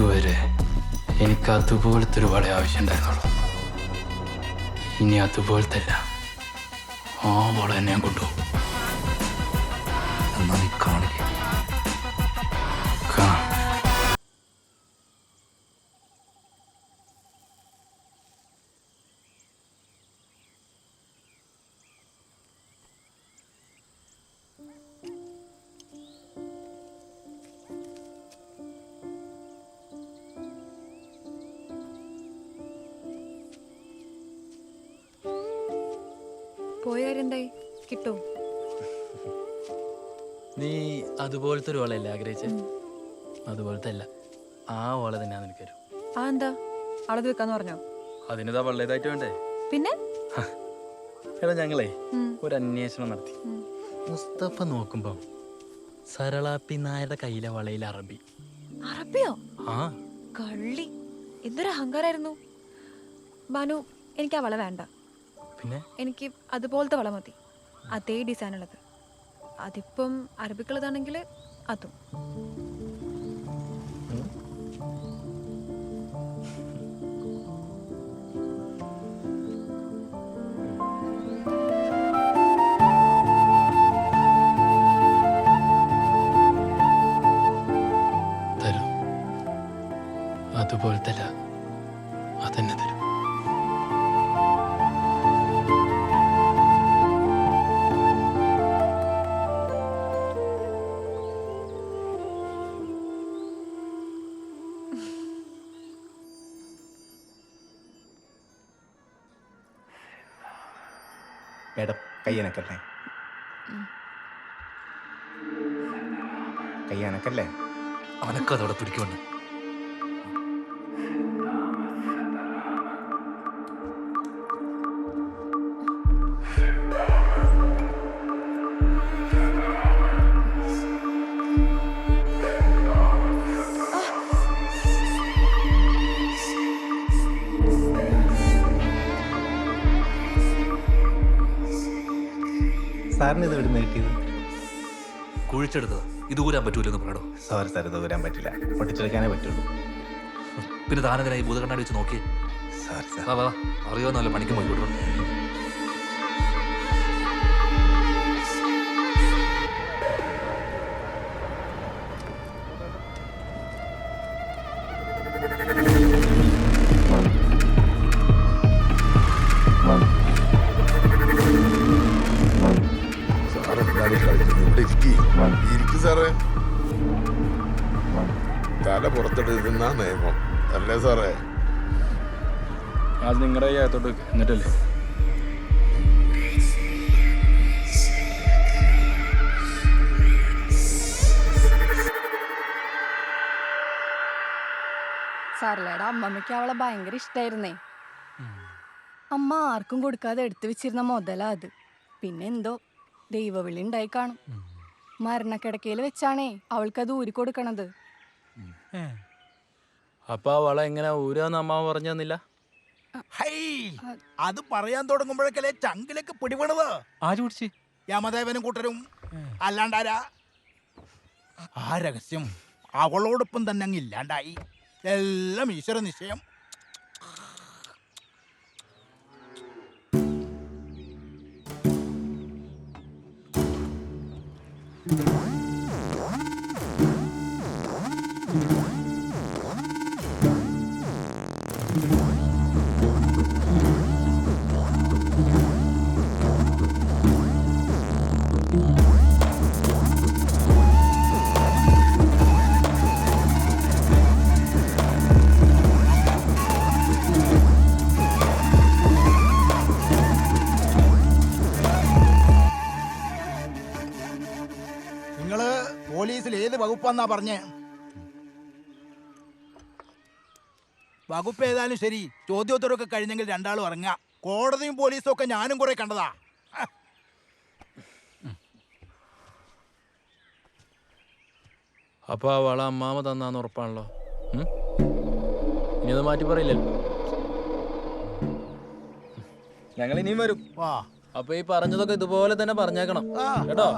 ഇതുവരെ എനിക്ക് അതുപോലത്തെ ഒരു വള ആവശ്യമുണ്ടായിരുന്നുള്ളൂ. ഇനി അതുപോലത്തെ അല്ല, ആ വള എന്നെ കൊണ്ടുപോകും. എന്നാ നീ കാണിക്ക. പോയാരെന്തായി കിട്ടോ? നീ അതുപോലത്തെ ഒരു വളയല്ലേ ആഗ്രഹിച്ചേ? അതുപോലത്തെ അല്ല, ആ വള തന്നെ നിനക്ക് വരും. ആ എന്താ അളത് വെക്കാന്ന് പറഞ്ഞോ? അതിനിതാ വള്ളേതായിട്ട് വേണ്ടേ? പിന്നെ എടാ ഞങ്ങളെ ഒരു അന്വേഷണം നടത്തി. മുസ്തഫ നോക്കുമ്പോ സരളാപ്പി നായരുടെ കയ്യിലെ വളയിൽ അറബി. അറബിയോ? ആ കള്ളി, എന്തൊരു അഹങ്കാരായിരുന്നു. ബാനു, എനിക്ക് ആ വള വേണ്ട. പിന്നെ എനിക്ക് അതുപോലത്തെ വള മതി, അതേ ഡിസൈൻ ഉള്ളത്. അതിപ്പം അറബിക്കുള്ളതാണെങ്കിൽ അതും. തരും. അതുപോലത്തെ അല്ല, അതന്നെ തരും. മേഡം കയ്യനക്കല്ലേ? കയ്യനക്കല്ലേ? അനക്കതോടെ പിടിക്കുന്നുണ്ട്. സാറിന് ഇത് എവിടുന്ന് കിട്ടിയത്? കുഴിച്ചെടുത്തത്. ഇത് ഊരാൻ പറ്റൂലെന്ന് പറയടോ. സോറി സാർ, ഇത് ഊരാൻ പറ്റില്ല, പൊട്ടിച്ചെടുക്കാനേ പറ്റുള്ളൂ. പിന്നെ താനെതിനായി ഭൂതകണ്ണാടി വെച്ച് നോക്കി. Sorry sir. വാ വാ, അറിയാവുന്നല്ലോ, പണിക്ക് പോയി വിടണം. സാറേ, തല പുറത്തെടുക്കുന്ന നിയമം അല്ലേ സാറേ? അത് നിങ്ങളുടെ അകത്തോട്ട് എന്നിട്ടല്ലേ? സാറിലേടെ അമ്മമ്മയ്ക്ക് അവളെ ഭയങ്കര ഇഷ്ടായിരുന്നേ. അമ്മ ആർക്കും കൊടുക്കാതെ എടുത്തു വെച്ചിരുന്ന മുതലാ അത്. പിന്നെ എന്തോ ദൈവവിളി ഉണ്ടായി കാണും. മരണക്കിടക്കയിൽ വെച്ചാണേ അവൾക്കത് ഊരിക്കൊടുക്കണത്. അപ്പൊ ആ വള എങ്ങനെ ഊരാന്ന് അമ്മ പറഞ്ഞു തന്നില്ല? അത് പറയാൻ തുടങ്ങുമ്പോഴേക്കല്ലേ ചങ്കിലേക്ക് പിടിപെടുന്നത്. ആര് പിടിച്ച്? യമദേവനും കൂട്ടരും. അല്ലാണ്ടാരാ? ആ രഹസ്യം അവളോടൊപ്പം തന്നെ അങ്ങ് ഇല്ലാണ്ടായി. എല്ലാം ഈശ്വര നിശ്ചയം. പോലീസിൽ ഏത് വകുപ്പാന്നാ പറഞ്ഞേ? വകുപ്പ് ഏതായാലും ശരി, ചോദ്യോത്തരമൊക്കെ കഴിഞ്ഞെങ്കിൽ രണ്ടാളും ഇറങ്ങാം. കോടതിയും പോലീസും ഒക്കെ ഞാനും കുറെ കണ്ടതാ. അപ്പൊ ആ വള അമ്മാമ തന്നാന്ന് ഉറപ്പാണല്ലോ. ഇനി അത് മാറ്റി പറയില്ലല്ലോ. ഞങ്ങൾ ഇനിയും വരും. അപ്പൊ ഈ പറഞ്ഞതൊക്കെ ഇതുപോലെ തന്നെ പറഞ്ഞേക്കണം കേട്ടോ.